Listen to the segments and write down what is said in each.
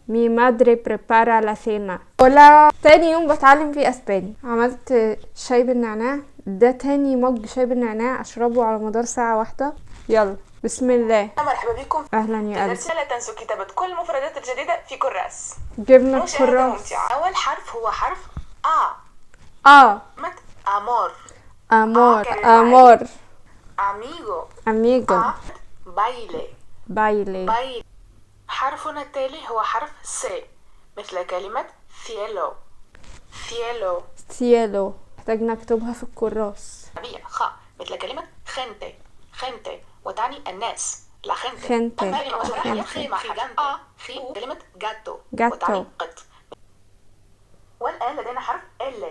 Mi madre prepara la cena. ولا تاني يوم بتعلم فيه اسباني. عملت شاي بالنعناع. ده تاني مج شاي بالنعناع اشربه على مدار ساعة واحدة. يلا بسم الله. مرحبا بكم. اهلا يا قلبي. لا تنسوا كتابة كل المفردات الجديدة في كراس. جبنا مشاهدة الكراس. ممتعة. أول حرف هو حرف مت أمور. امور كلمة امور. أميغو. اميجو. بايلي. بايلي. حرفنا التالي هو حرف سي مثل كلمة cielo. cielo. سيالو. محتاج نكتبها في الكراس. خ مثل كلمة gente. gente وتعني الناس. لا gente. Gente. أما Gente. كلمة gato. Gato. وتعني قط. والآن لدينا حرف L.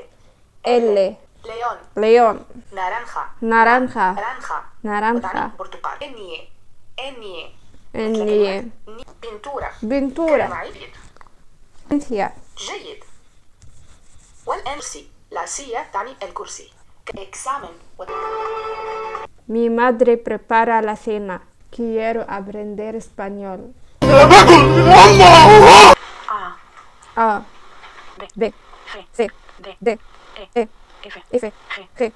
L. ليون. León. naranja. Naranja. وتعني Naranja. برتقال. اني. Ennie. بنتورة. Pintura. معي. Ciencia. جيد. والآن لا سيا تعني الكرسي. examen. Mi madre prepara la cena. Quiero aprender español. A. B. C. D. E. F. G.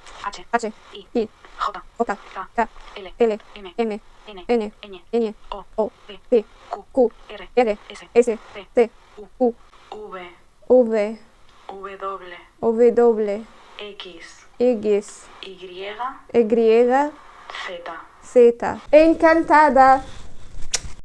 H. I. J. K. L. M. N. O. P. Q. R. S. T. U. V. W. X. Y. Z. Encantada.